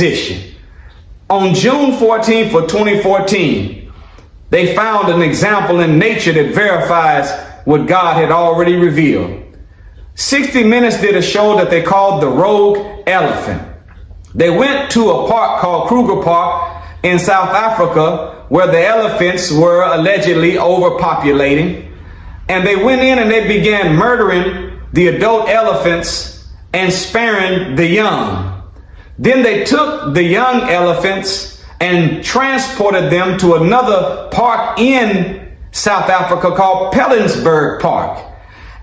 position. On June 14th of 2014, they found an example in nature that verifies what God had already revealed. 60 Minutes did a show that they called The Rogue Elephant. They went to a park called Kruger Park in South Africa where the elephants were allegedly overpopulating. And they went in and they began murdering the adult elephants and sparing the young. Then they took the young elephants and transported them to another park in South Africa called Pilanesberg Park.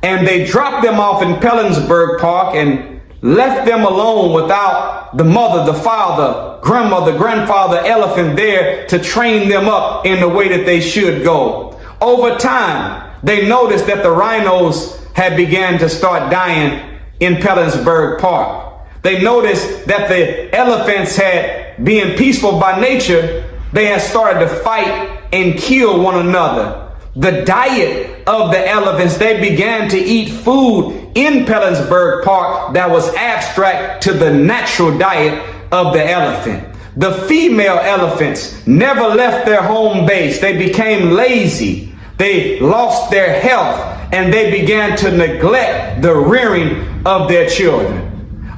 And they dropped them off in Pilanesberg Park and left them alone without the mother, the father, grandmother, grandfather elephant there to train them up in the way that they should go. Over time, they noticed that the rhinos had began to start dying in Pilanesberg Park. They noticed that the elephants had, being peaceful by nature, they had started to fight and kill one another. The diet of the elephants, they began to eat food in Pilanesberg Park that was abstract to the natural diet of the elephant. The female elephants never left their home base. They became lazy. They lost their health and they began to neglect the rearing of their children.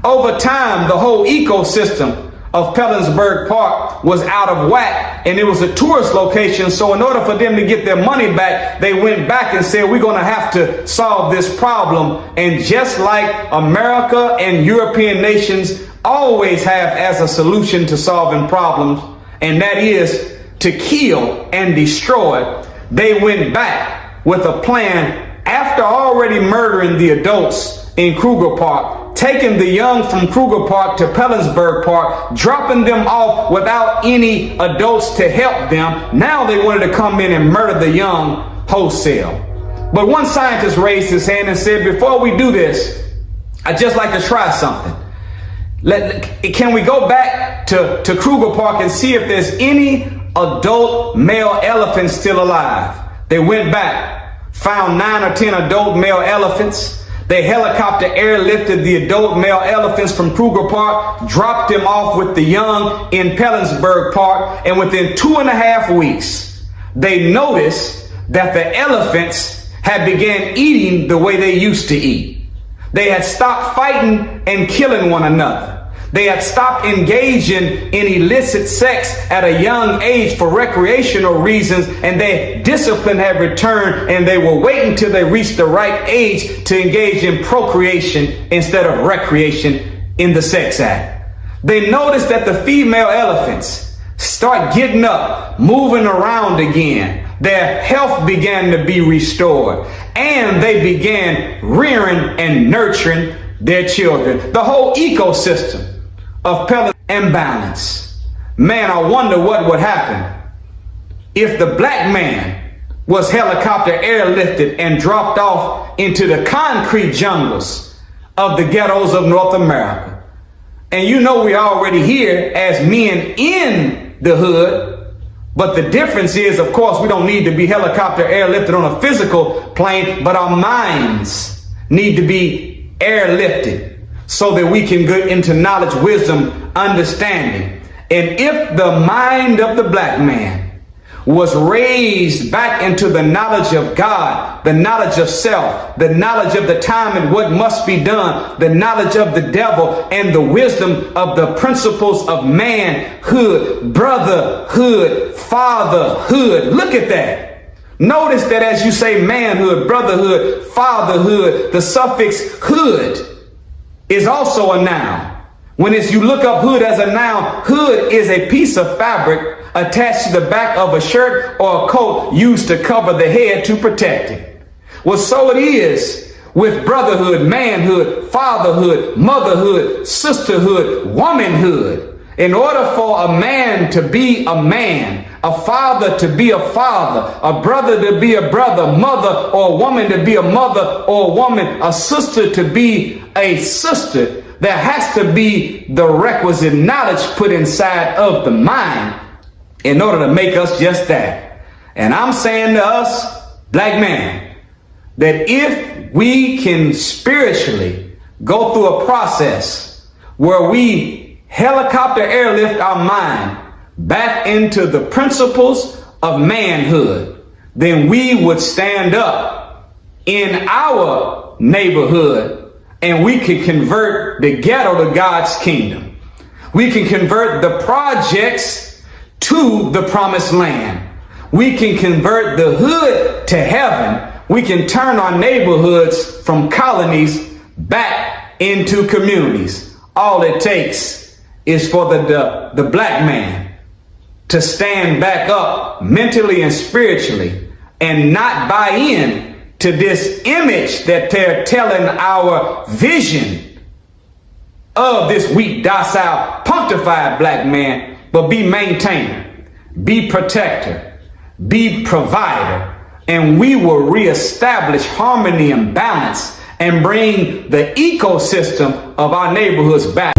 Over time, the whole ecosystem of Pilanesberg Park was out of whack, and it was a tourist location. So in order for them to get their money back, they went back and said, we're going to have to solve this problem. And just like America and European nations always have as a solution to solving problems, and that is to kill and destroy, they went back with a plan after already murdering the adults in Kruger Park, taking the young from Kruger Park to Pilanesberg Park, dropping them off without any adults to help them. Now they wanted to come in and murder the young wholesale. But one scientist raised his hand and said, before we do this, I'd just like to try something. Can we go back to Kruger Park and see if there's any adult male elephants still alive? They went back, found 9 or 10 adult male elephants. They helicopter airlifted the adult male elephants from Kruger Park, dropped them off with the young in Pilanesberg Park, and within 2.5 weeks, they noticed that the elephants had began eating the way they used to eat. They had stopped fighting and killing one another. They had stopped engaging in illicit sex at a young age for recreational reasons, and their discipline had returned, and they were waiting till they reached the right age to engage in procreation instead of recreation in the sex act. They noticed that the female elephants start getting up, moving around again. Their health began to be restored, and they began rearing and nurturing their children. The whole ecosystem of pellet and balance. Man, I wonder what would happen if the black man was helicopter airlifted and dropped off into the concrete jungles of the ghettos of North America. And you know, we're already here as men in the hood, but the difference is, of course, we don't need to be helicopter airlifted on a physical plane, but our minds need to be airlifted so that we can get into knowledge, wisdom, understanding. And if the mind of the black man was raised back into the knowledge of God, the knowledge of self, the knowledge of the time and what must be done, the knowledge of the devil, and the wisdom of the principles of manhood, brotherhood, fatherhood. Look at that. Notice that as you say manhood, brotherhood, fatherhood, the suffix hood is also a noun. When you look up hood as a noun, hood is a piece of fabric attached to the back of a shirt or a coat used to cover the head to protect it. Well, so it is with brotherhood, manhood, fatherhood, motherhood, sisterhood, womanhood. In order for a man to be a man, a father to be a father, a brother to be a brother, mother or a woman to be a mother or a woman, a sister to be a sister, there has to be the requisite knowledge put inside of the mind in order to make us just that. And I'm saying to us, black man, that if we can spiritually go through a process where we helicopter airlift our mind back into the principles of manhood, then we would stand up in our neighborhood and we could convert the ghetto to God's kingdom. We can convert the projects to the promised land. We can convert the hood to heaven. We can turn our neighborhoods from colonies back into communities. All it takes is for the black man to stand back up mentally and spiritually and not buy in to this image that they're telling our vision of this weak, docile, punctified black man, but be maintainer, be protector, be provider, and we will reestablish harmony and balance and bring the ecosystem of our neighborhoods back.